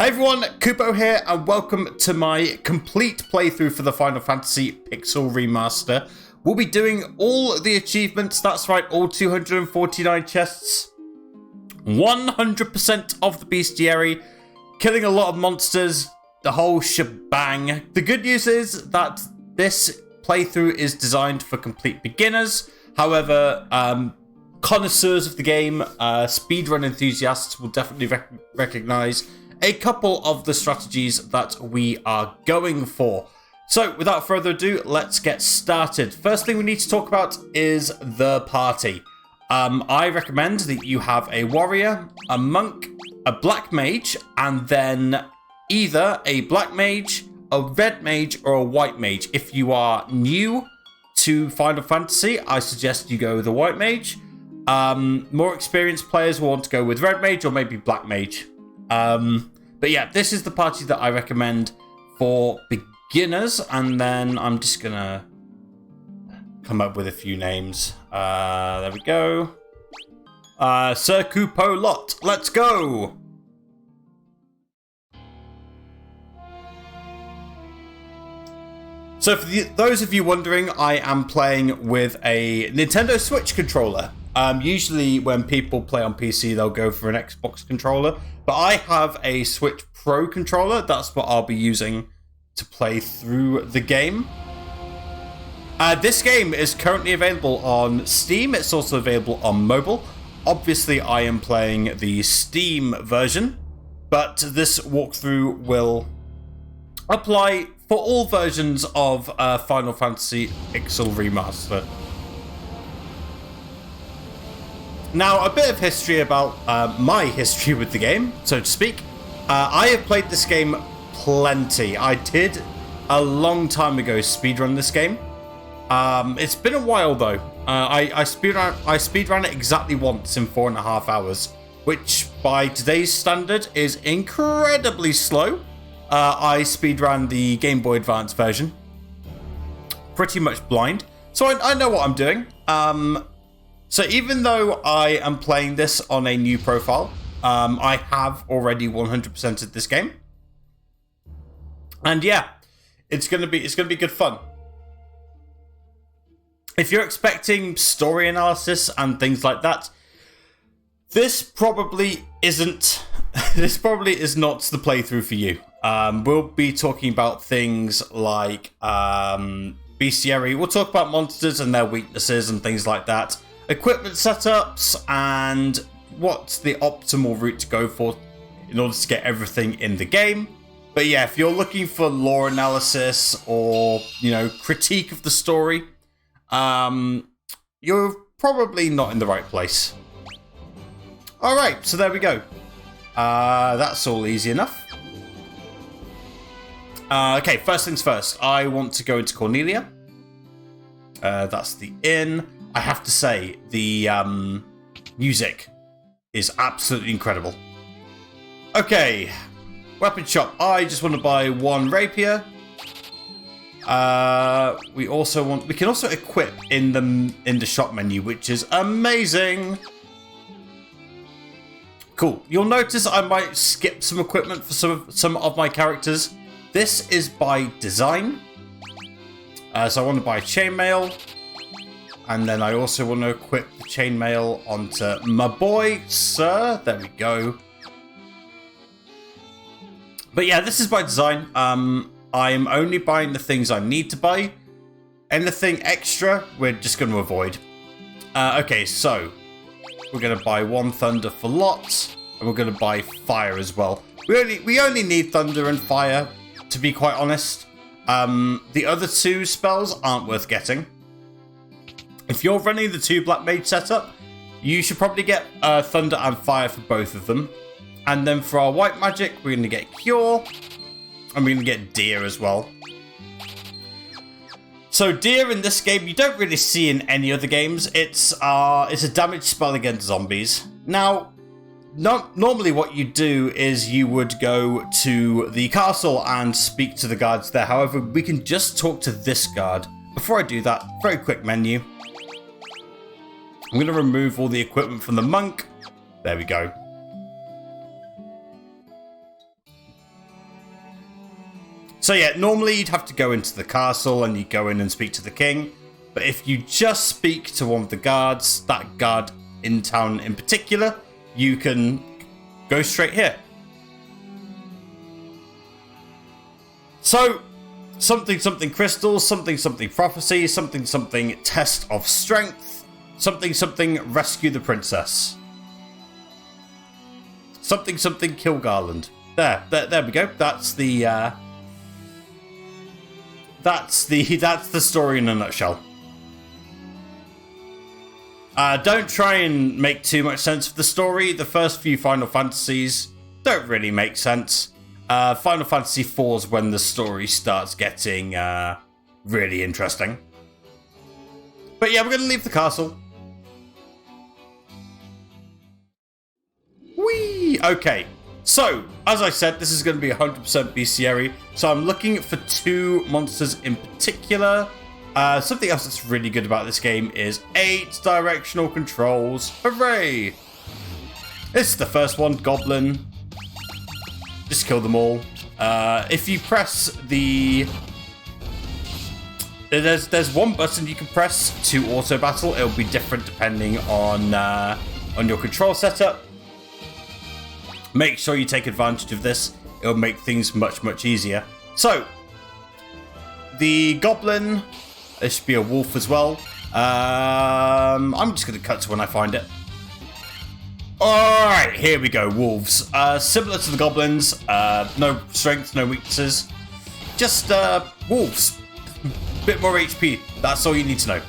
Hey everyone, Kupo here, and welcome to my complete playthrough for the Final Fantasy Pixel Remaster. We'll be doing all the achievements, that's right, all 249 chests, 100% of the bestiary, killing a lot of monsters, the whole shebang. The good news is that this playthrough is designed for complete beginners. However, connoisseurs of the game, speedrun enthusiasts will definitely recognize a couple of the strategies that we are going for. So without further ado, let's get started. First thing we need to talk about is the party. I recommend that you have a warrior, a monk, a black mage, and then either a black mage, a red mage, or a white mage. If you are new to Final Fantasy, I suggest you go with the white mage. More experienced players will want to go with red mage or maybe black mage. But yeah, this is the party that I recommend for beginners, and then I'm just gonna come up with a few names. There we go. Sir Kupo Lot, let's go! So for those of you wondering, I am playing with a Nintendo Switch controller. Usually when people play on PC, they'll go for an Xbox controller, but I have a Switch Pro controller. That's what I'll be using to play through the game. This game is currently available on Steam. It's also available on mobile. Obviously, I am playing the Steam version, but this walkthrough will apply for all versions of Final Fantasy Pixel Remaster. Now, a bit of history about my history with the game, so to speak. I have played this game plenty. I did, a long time ago, speedrun this game. It's been a while, though. I speedran it exactly once in 4.5 hours, which, by today's standard, is incredibly slow. I speedran the Game Boy Advance version. Pretty much blind. So I know what I'm doing. So even though I am playing this on a new profile, I have already 100%ed this game. And yeah, it's gonna be good fun. If you're expecting story analysis and things like that, this probably isn't. This probably is not the playthrough for you. We'll be talking about things like bestiary. We'll talk about monsters and their weaknesses and things like that. Equipment setups and what's the optimal route to go for in order to get everything in the game. But yeah, if you're looking for lore analysis or, critique of the story, you're probably not in the right place. Alright, so there we go. That's all easy enough. Okay, first things first. I want to go into Cornelia. That's the inn. I have to say, the music is absolutely incredible. Okay, weapon shop. I just want to buy one rapier. We can also equip in the shop menu, which is amazing. Cool. You'll notice I might skip some equipment for some of my characters. This is by design. So I want to buy chainmail. And then I also want to equip the chainmail onto my boy, sir. There we go. But yeah, this is by design. I'm only buying the things I need to buy. Anything extra, we're just going to avoid. Okay, so we're going to buy one thunder for lots, and we're going to buy fire as well. We only need thunder and fire, to be quite honest. The other two spells aren't worth getting. If you're running the 2 Black Mage setup, you should probably get Thunder and Fire for both of them. And then for our White Magic, we're going to get Cure. And we're going to get Deer as well. So Deer in this game, you don't really see in any other games. It's a damage spell against zombies. Now, normally what you do is you would go to the castle and speak to the guards there. However, we can just talk to this guard. Before I do that, very quick menu. I'm going to remove all the equipment from the monk. There we go. So yeah, normally you'd have to go into the castle and you go in and speak to the king. But if you just speak to one of the guards, that guard in town in particular, you can go straight here. So, something crystal, something prophecy, something test of strength, something rescue the princess. Something kill Garland. There we go. That's the story in a nutshell. Don't try and make too much sense of the story. The first few Final Fantasies don't really make sense. Final Fantasy IV is when the story starts getting really interesting. But yeah, we're going to leave the castle. Whee! Okay, so, as I said, this is going to be 100% bestiary. So I'm looking for 2 monsters in particular. Something else that's really good about this game is 8 directional controls. Hooray! This is the first one, Goblin. Just kill them all. If you press the... There's one button you can press to auto battle. It'll be different depending on your control setup. Make sure you take advantage of this. It'll make things much easier. So, the Goblin... There should be a wolf as well. I'm just going to cut to when I find it. Alright, here we go, wolves. Similar to the goblins, no strength, no weaknesses. Just wolves. Bit more HP, that's all you need to know.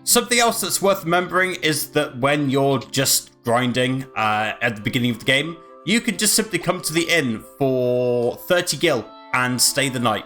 Something else that's worth remembering is that when you're just grinding at the beginning of the game, you can just simply come to the inn for 30 gil and stay the night.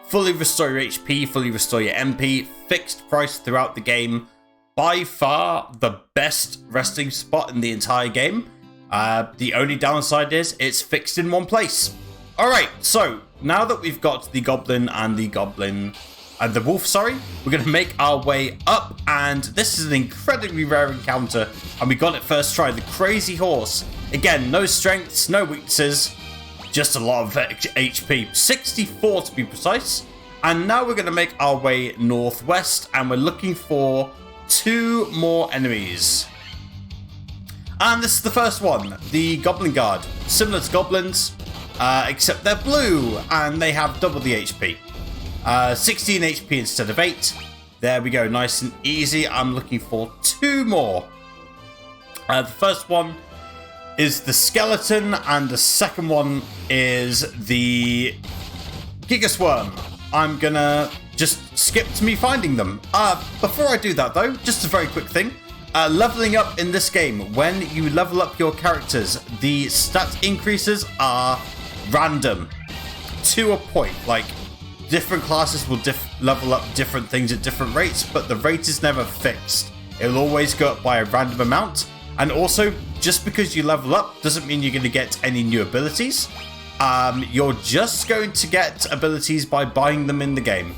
Fully restore your HP, fully restore your MP, fixed price throughout the game. By far the best resting spot in the entire game. The only downside is it's fixed in one place. Alright, so now that we've got the goblin and the wolf, sorry, we're going to make our way up, and this is an incredibly rare encounter, and we got it first try, the crazy horse. Again, no strengths, no weaknesses. Just a lot of HP, 64 to be precise. And now we're going to make our way northwest, and we're looking for 2 more enemies. And this is the first one, the Goblin Guard. Similar to goblins, except they're blue, and they have double the HP. 16 HP instead of 8. There we go, nice and easy. I'm looking for 2 more. The first one is the skeleton, and the second one is the Gigasworm. I'm gonna just skip to me finding them. Before I do that though, just a very quick thing. Leveling up in this game, when you level up your characters, the stat increases are random to a point. Like, different classes will level up different things at different rates, but the rate is never fixed. It'll always go up by a random amount. And also, just because you level up doesn't mean you're going to get any new abilities. You're just going to get abilities by buying them in the game.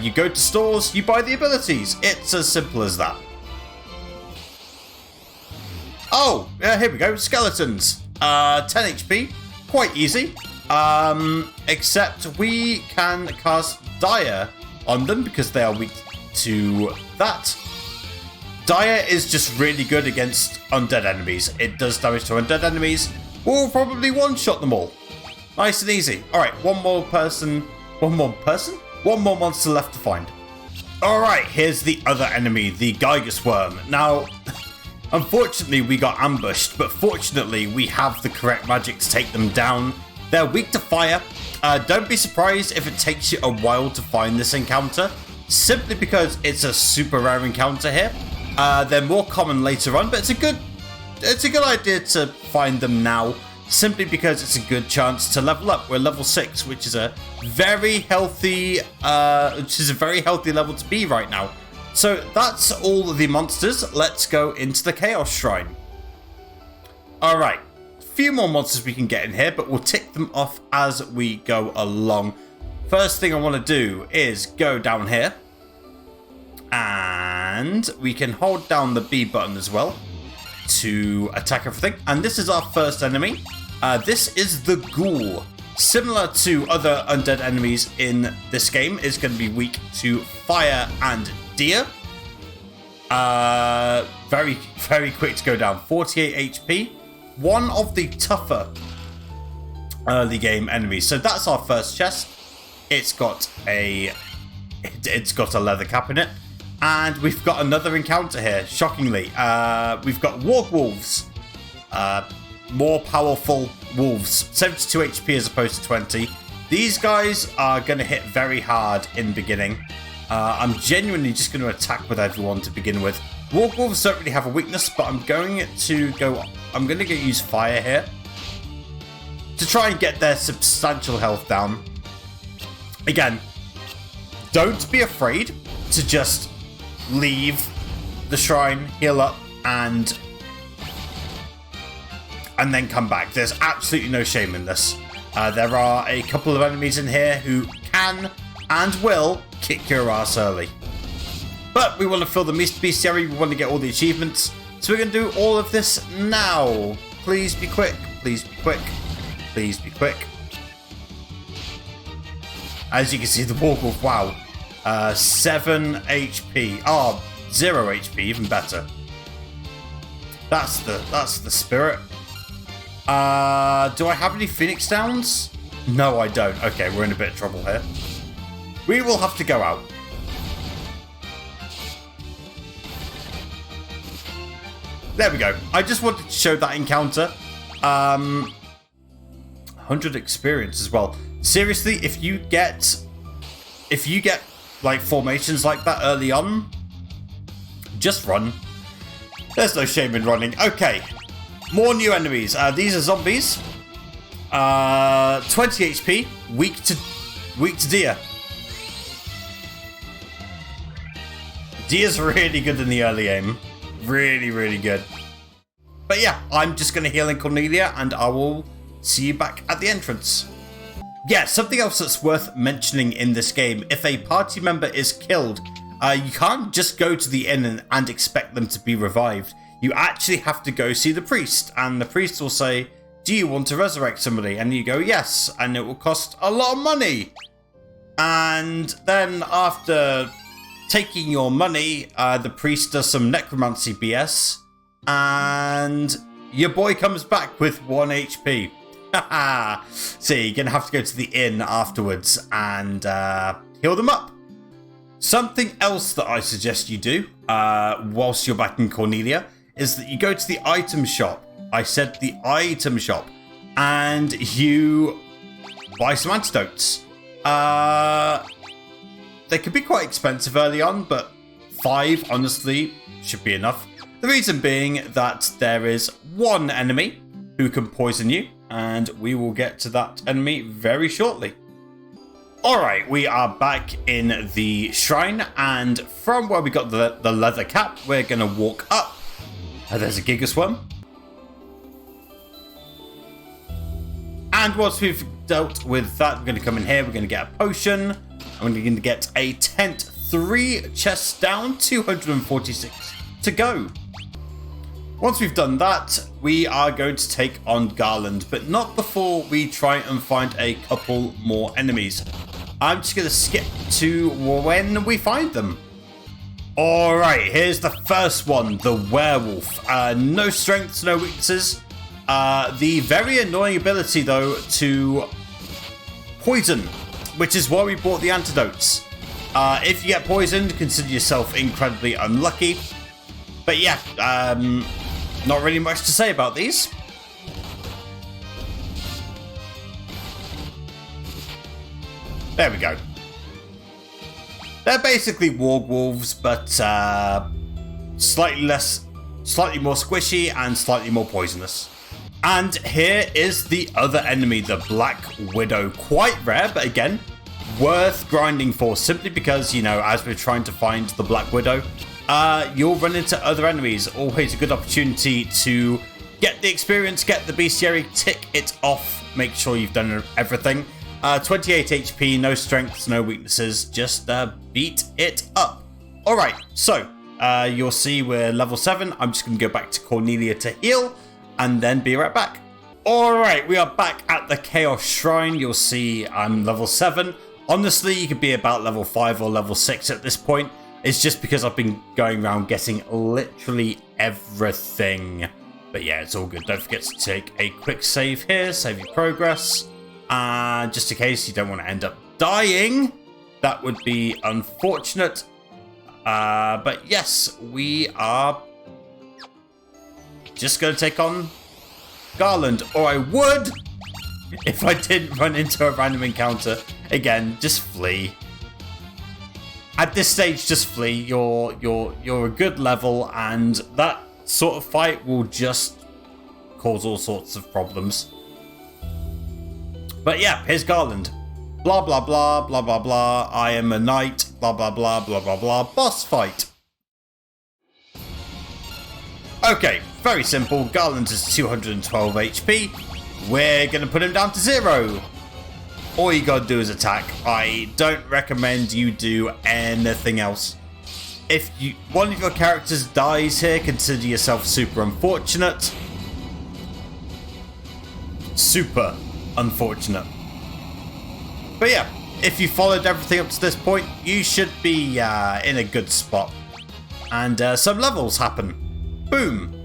You go to stores, you buy the abilities. It's as simple as that. Oh, here we go. Skeletons. 10 HP. Quite easy. Except we can cast Dire on them because they are weak to that. Dire is just really good against undead enemies. It does damage to undead enemies. We'll probably one-shot them all. Nice and easy. Alright, one more monster left to find. Alright, here's the other enemy, the Gigasworm. Now, unfortunately we got ambushed, but fortunately we have the correct magic to take them down. They're weak to fire. Don't be surprised if it takes you a while to find this encounter, simply because it's a super rare encounter here. They're more common later on, but it's a good idea to find them now, simply because it's a good chance to level up. We're level 6, which is a very healthy level to be right now. So that's all of the monsters. Let's go into the Chaos Shrine. Alright, a few more monsters we can get in here, but we'll tick them off as we go along. First thing I want to do is go down here. And we can hold down the B button as well to attack everything. And this is our first enemy. This is the Ghoul. similar to other undead enemies in this game, is going to be weak to fire and deer. Very, very quick to go down. 48 HP. One of the tougher early game enemies. So that's our first chest. It's got a leather cap in it. And we've got another encounter here, shockingly. We've got warg wolves. More powerful wolves. 72 HP as opposed to 20. These guys are going to hit very hard in the beginning. I'm genuinely just going to attack with everyone to begin with. Warg wolves don't really have a weakness, but I'm going to use fire here to try and get their substantial health down. Again, don't be afraid to just leave the shrine, heal up, and then come back. There's absolutely no shame in this. There are a couple of enemies in here who can and will kick your ass early. But we want to fill the bestiary, we want to get all the achievements, so we're going to do all of this now. Please be quick, please be quick, please be quick. As you can see, the warg wolf, wow. 7 HP. Oh, 0 HP, even better. That's the spirit. Do I have any Phoenix Downs? No, I don't. Okay, we're in a bit of trouble here. We will have to go out. There we go. I just wanted to show that encounter. 100 experience as well. Seriously, if you get like formations like that early on, just run. There's no shame in running. Okay, more new enemies. These are zombies. 20 HP, weak to deer. Deer's really good in the early game. Really, really good. But yeah, I'm just going to heal in Cornelia, and I will see you back at the entrance. Yeah, something else that's worth mentioning in this game, if a party member is killed, you can't just go to the inn and expect them to be revived. You actually have to go see the priest, and the priest will say, do you want to resurrect somebody? And you go, yes, and it will cost a lot of money. And then after taking your money, the priest does some necromancy BS, and your boy comes back with 1 HP. So you're going to have to go to the inn afterwards and heal them up. Something else that I suggest you do whilst you're back in Cornelia is that you go to the item shop. I said the item shop. And you buy some antidotes. They could be quite expensive early on, but 5 honestly should be enough. The reason being that there is one enemy who can poison you, and we will get to that enemy very shortly. Alright, we are back in the shrine, and from where we got the leather cap, we're going to walk up. There's a Gigas one. And once we've dealt with that, we're going to come in here, we're going to get a potion, and we're going to get a tent. 3 chests down, 246 to go. Once we've done that, we are going to take on Garland, but not before we try and find a couple more enemies. I'm just going to skip to when we find them. Alright, here's the first one, the werewolf. No strengths, no weaknesses. The very annoying ability, though, to poison, which is why we bought the antidotes. If you get poisoned, consider yourself incredibly unlucky. But yeah, not really much to say about these. There we go. They're basically warg wolves, but slightly more squishy and slightly more poisonous. And here is the other enemy, the Black Widow. Quite rare, but again, worth grinding for, simply because, you know, as we're trying to find the Black Widow, you'll run into other enemies. Always a good opportunity to get the experience, get the bestiary, tick it off, make sure you've done everything. 28 HP, no strengths, no weaknesses, just beat it up. Alright, so you'll see we're level 7. I'm just going to go back to Cornelia to heal, and then be right back. Alright, we are back at the Chaos Shrine. You'll see I'm level 7. Honestly, you could be about level 5 or level 6 at this point. It's just because I've been going around getting literally everything. But yeah, it's all good. Don't forget to take a quick save here, save your progress. Just in case you don't want to end up dying. That would be unfortunate. But yes, we are just going to take on Garland. Or I would if I didn't run into a random encounter. Again, just flee. At this stage, just flee. You're a good level, and that sort of fight will just cause all sorts of problems. But yeah, here's Garland. Blah, blah, blah, blah, blah, blah. I am a knight. Blah, blah, blah, blah, blah, blah. Boss fight. Okay, very simple. Garland is 212 HP. We're going to put him down to 0. All you got to do is attack. I don't recommend you do anything else. If one of your characters dies here, consider yourself super unfortunate. Super unfortunate. But yeah, if you followed everything up to this point, you should be in a good spot. And some levels happen. Boom.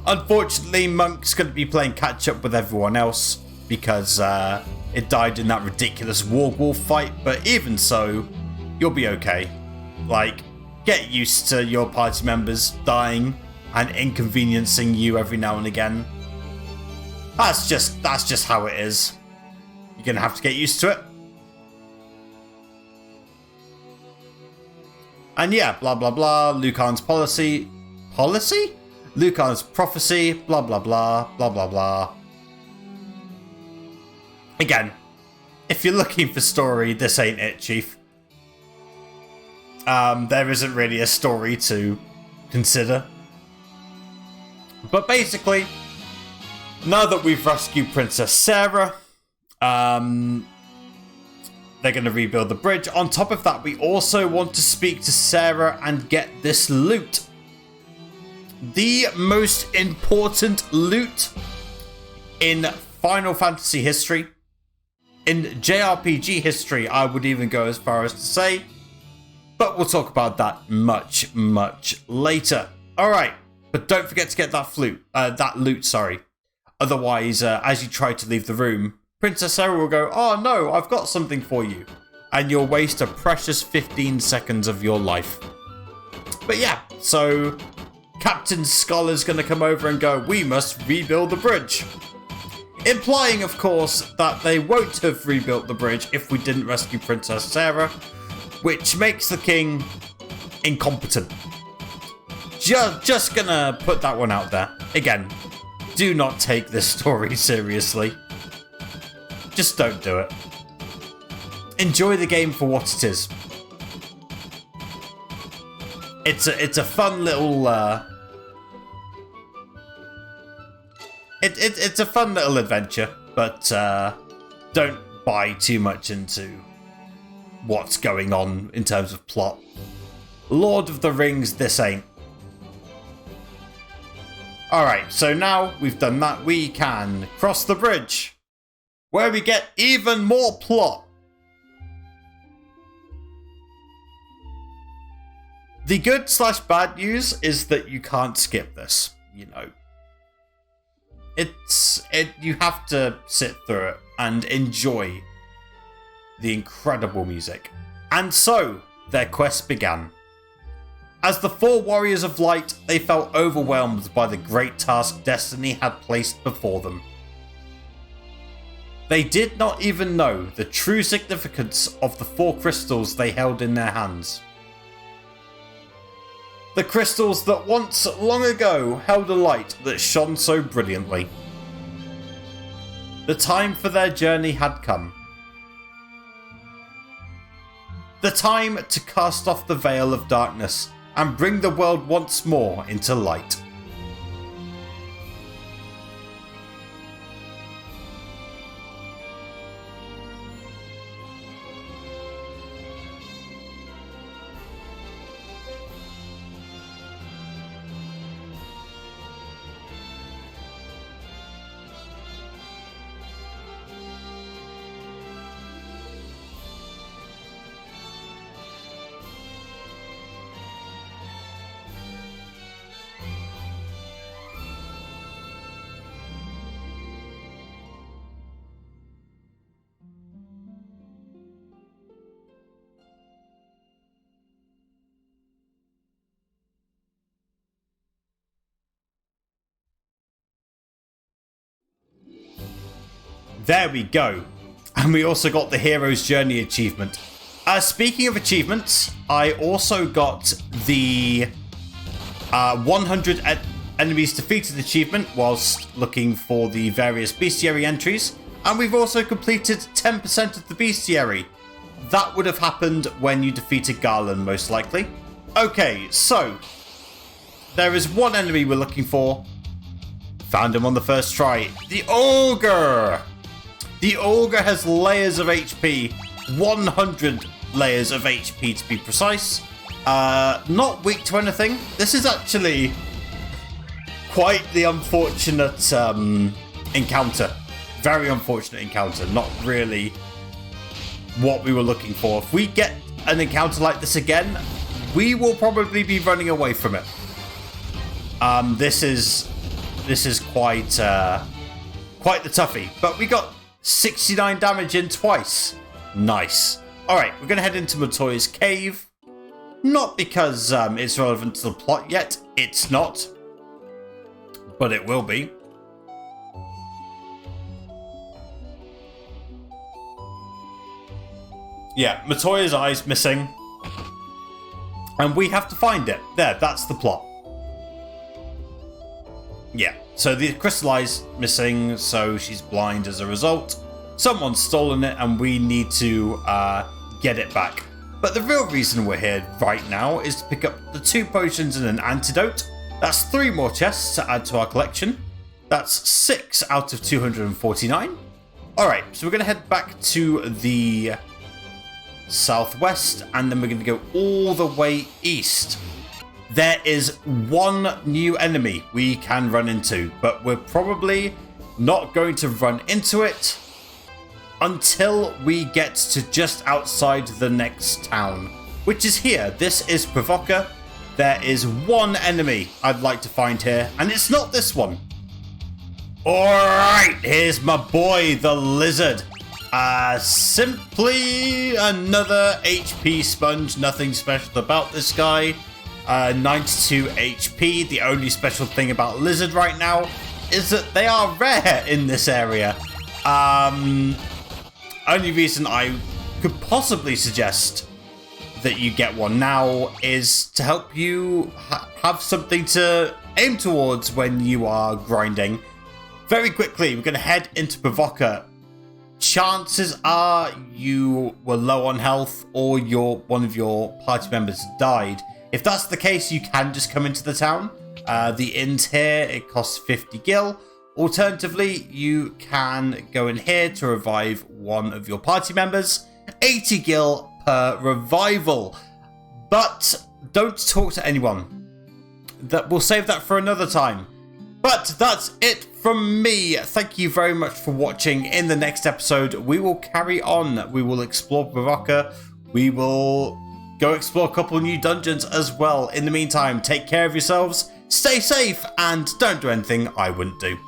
Unfortunately, Monk's going to be playing catch up with everyone else because it died in that ridiculous Warg fight. But even so, you'll be okay. Like, get used to your party members dying and inconveniencing you every now and again. That's just how it is. You're gonna have to get used to it. And yeah, blah blah blah. Lucan's policy? Lucan's prophecy. Blah blah blah. Blah blah blah. Again, if you're looking for story, this ain't it, Chief. There isn't really a story to consider. But basically, now that we've rescued Princess Sarah, they're going to rebuild the bridge. On top of that, we also want to speak to Sarah and get this loot. The most important loot in Final Fantasy history. In JRPG history, I would even go as far as to say. But we'll talk about that much, much later. Alright, but don't forget to get that loot, sorry. Otherwise, as you try to leave the room, Princess Sarah will go, "Oh no, I've got something for you." And you'll waste a precious 15 seconds of your life. But yeah, so Captain Scholar's going to come over and go, "We must rebuild the bridge." Implying, of course, that they won't have rebuilt the bridge if we didn't rescue Princess Sarah, which makes the king incompetent. Just gonna put that one out there. Again, do not take this story seriously. Just don't do it. Enjoy the game for what it is. It's a fun little it's a fun little adventure, but don't buy too much into what's going on in terms of plot. Lord of the Rings, this ain't. Alright, so now we've done that, we can cross the bridge, where we get even more plot. The good/bad news is that you can't skip this, you know. You have to sit through it and enjoy the incredible music. And so, their quest began. As the 4 warriors of light, they felt overwhelmed by the great task destiny had placed before them. They did not even know the true significance of the 4 crystals they held in their hands. The crystals that once, long ago, held a light that shone so brilliantly. The time for their journey had come. The time to cast off the veil of darkness and bring the world once more into light. There we go. And we also got the Hero's Journey achievement. Speaking of achievements, I also got the 100 enemies defeated achievement whilst looking for the various bestiary entries. And we've also completed 10% of the bestiary. That would have happened when you defeated Garland, most likely. Okay, so there is one enemy we're looking for. Found him on the first try. The Ogre! The Ogre has layers of HP. 100 layers of HP to be precise. Not weak to anything. This is actually quite the unfortunate encounter. Very unfortunate encounter. Not really what we were looking for. If we get an encounter like this again, we will probably be running away from it. This is quite the toughie. But we got 69 damage in twice. Nice. Alright, we're going to head into Matoya's cave. Not because it's relevant to the plot yet. It's not. But it will be. Yeah, Matoya's eye's missing. And we have to find it. There, that's the plot. Yeah, so the crystal eye's missing, so she's blind as a result. Someone's stolen it, and we need to get it back. But the real reason we're here right now is to pick up the 2 potions and an antidote. That's 3 more chests to add to our collection. That's 6 out of 249. Alright, so we're going to head back to the southwest, and then we're going to go all the way east. There is one new enemy we can run into, but we're probably not going to run into it until we get to just outside the next town, which is here. This is Provoca. There is one enemy I'd like to find here, and it's not this one. Alright, here's my boy, the lizard. Simply another HP sponge. Nothing special about this guy. 92 HP. The only special thing about lizard right now is that they are rare in this area. Only reason I could possibly suggest that you get one now is to help you have something to aim towards when you are grinding. Very quickly, we're going to head into Provoca. Chances are you were low on health, or one of your party members died. If that's the case, you can just come into the town. The inn's here. It costs 50 gil. Alternatively, you can go in here to revive one of your party members. 80 gil per revival. But don't talk to anyone. We'll save that for another time. But that's it from me. Thank you very much for watching. In the next episode, we will carry on. We will explore Provoca. We will go explore a couple new dungeons as well. In the meantime, take care of yourselves, stay safe, and don't do anything I wouldn't do.